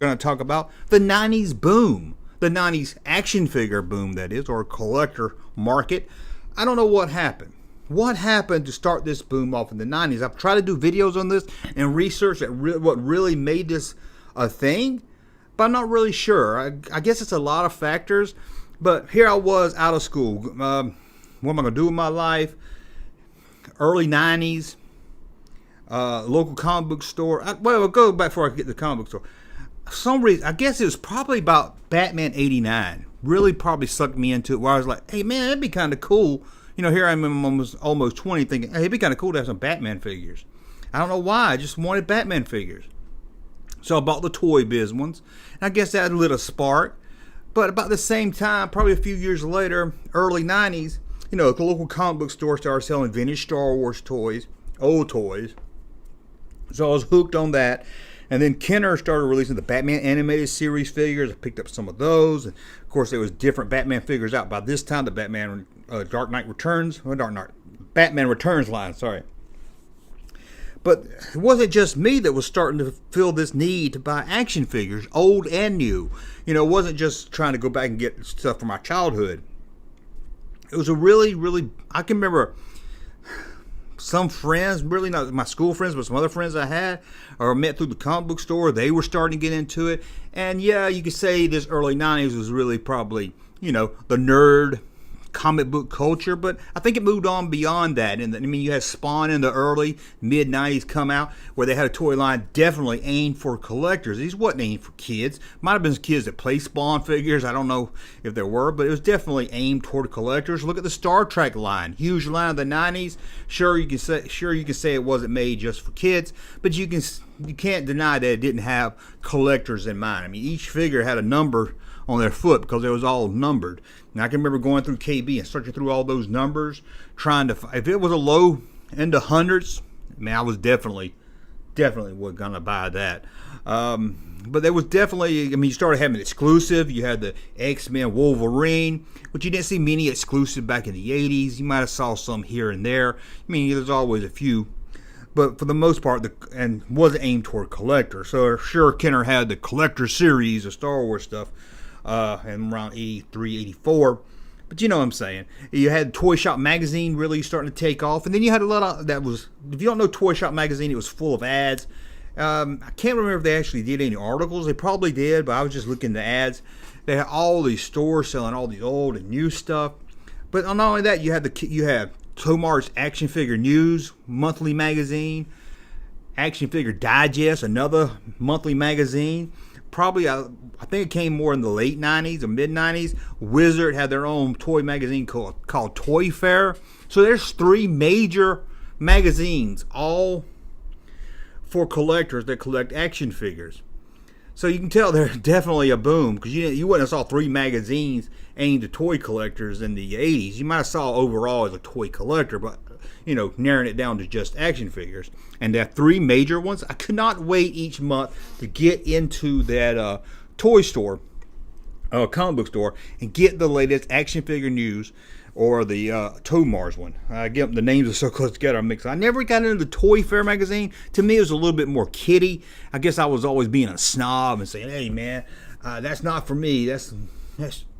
going to talk about the 90s boom. The 90s action figure boom, that is, or collector market. I don't know what happened. What happened to start this boom off in the 90s? I've tried to do videos on this and research what really made this a thing, but I'm not really sure. I guess it's a lot of factors, but here I was out of school. What am I going to do with my life? Early 90s, local comic book store. I'll go back before I get to the comic book store. For some reason, I guess it was probably about Batman 89. Really probably sucked me into it, where I was like, hey man, that'd be kind of cool. You know, here I am almost 20 thinking, hey, it'd be kind of cool to have some Batman figures. I don't know why, I just wanted Batman figures. So I bought the Toy Biz ones. And I guess that lit a spark. But about the same time, probably a few years later, early 90s, you know, the local comic book store started selling vintage Star Wars toys, old toys. So I was hooked on that. And then Kenner started releasing the Batman animated series figures. I picked up some of those. And of course, there was different Batman figures out. By this time, the Batman Dark Knight Returns, Batman Returns line, sorry. But it wasn't just me that was starting to feel this need to buy action figures, old and new. You know, it wasn't just trying to go back and get stuff from my childhood. It was a really, I can remember some friends, really not my school friends, but some other friends I had or met through the comic book store, they were starting to get into it. And yeah, you could say this early 90s was really probably, you know, the nerd comic book culture, but I think it moved on beyond that. And I mean, you had Spawn in the early mid 90s come out, where they had a toy line definitely aimed for collectors. These wasn't aimed for kids. Might have been kids that play Spawn figures. I don't know if there were, but it was definitely aimed toward collectors. Look at the Star Trek line, huge line of the 90s. Sure, you can say it wasn't made just for kids, but you can't deny that it didn't have collectors in mind. I mean, each figure had a number on their foot because it was all numbered. And I can remember going through KB and searching through all those numbers, trying to, if it was a low in the hundreds, man, I was definitely was gonna buy that. But there was definitely, I mean, you started having exclusive. You had the X-Men Wolverine, but you didn't see many exclusive back in the 80s. You might have saw some here and there. I mean, there's always a few, but for the most part, and wasn't aimed toward collectors. So sure, Kenner had the collector series of Star Wars stuff, and around 83, 84. But you know what I'm saying. You had Toy Shop Magazine really starting to take off. And then you had a lot of, that was, if you don't know Toy Shop Magazine, it was full of ads. I can't remember if they actually did any articles. They probably did, but I was just looking at the ads. They had all these stores selling all these old and new stuff. But not only that, you had Tomar's Action Figure News monthly magazine, Action Figure Digest, another monthly magazine. Probably, I think it came more in the late 90s or mid 90s. Wizard had their own toy magazine called Toy Fair. So there's 3 major magazines, all for collectors that collect action figures. So you can tell there's definitely a boom, because you wouldn't have saw 3 magazines aimed at toy collectors in the 80s. You might have saw overall as a toy collector, but you know, narrowing it down to just action figures. And there are 3 major ones. I could not wait each month to get into that toy store, comic book store, and get the latest action figure news, or the Tomars one. I get the names are so close together, I'm mixed. I never got into the Toy Fair magazine. To me, it was a little bit more kiddie. I guess I was always being a snob and saying, hey man, that's not for me. That's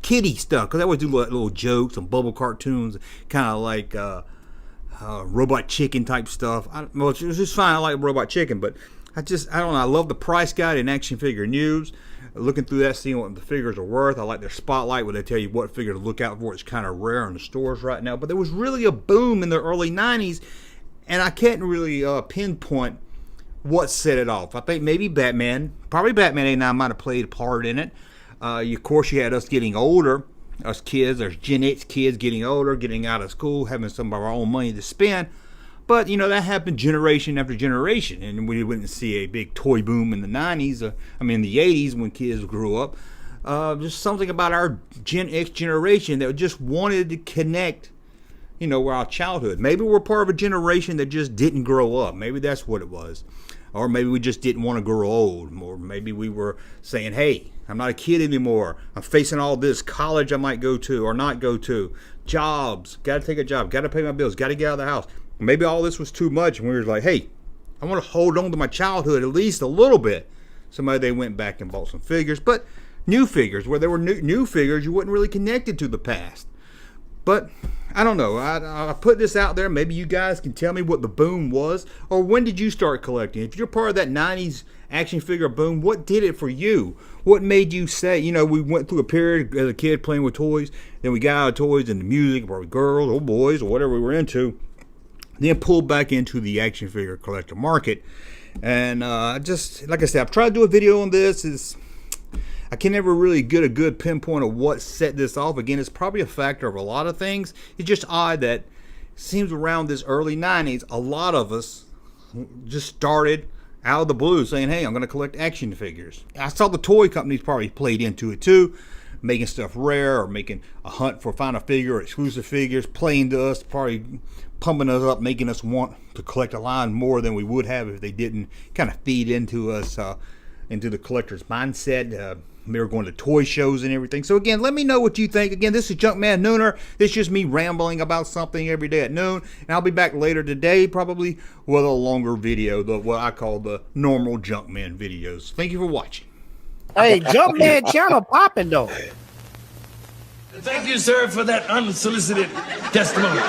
kiddie stuff. Because I always do little jokes and bubble cartoons, kind of like Robot Chicken type stuff. Well, it was just fine. I like Robot Chicken, but I don't know. I love the price guide and action figure news. Looking through that, seeing what the figures are worth. I like their spotlight where they tell you what figure to look out for. It's kind of rare in the stores right now. But there was really a boom in the early 90s, and I can't really pinpoint what set it off. I think maybe probably Batman 89 might have played a part in it. Of course, you had us getting older. Us kids, there's Gen X kids getting older, getting out of school, having some of our own money to spend. But, you know, that happened generation after generation. And we wouldn't see a big toy boom in the 90s, in the 80s when kids grew up. Just something about our Gen X generation that just wanted to connect, you know, with our childhood. Maybe we're part of a generation that just didn't grow up. Maybe that's what it was. Or maybe we just didn't want to grow old. Or maybe we were saying, hey, I'm not a kid anymore. I'm facing all this. College I might go to or not go to. Jobs. Got to take a job. Got to pay my bills. Got to get out of the house. Maybe all this was too much. And we were like, hey, I want to hold on to my childhood at least a little bit. Somebody, they went back and bought some figures, but new figures, where there were new figures, you wasn't really connected to the past. But I don't know. I put this out there. Maybe you guys can tell me what the boom was, or when did you start collecting? If you're part of that 90s action figure boom, what did it for you? What made you say, you know, we went through a period as a kid playing with toys, then we got out of toys into music, probably girls or boys or whatever we were into, then pulled back into the action figure collector market. And just, like I said, I've tried to do a video on this. I can never really get a good pinpoint of what set this off. Again, it's probably a factor of a lot of things. It's just odd that it seems around this early 90s, a lot of us just started out of the blue saying, hey, I'm going to collect action figures. I saw the toy companies probably played into it too, making stuff rare or making a hunt for final figure or exclusive figures, playing to us, probably pumping us up, making us want to collect a line more than we would have if they didn't kind of feed into us, into the collector's mindset. They were going to toy shows and everything. So again, let me know what you think. Again, this is Junkman Nooner. This is just me rambling about something every day at noon. And I'll be back later today, probably with a longer video, what I call the normal Junkman videos. Thank you for watching. Hey, Junkman channel popping though. Thank you, sir, for that unsolicited testimony.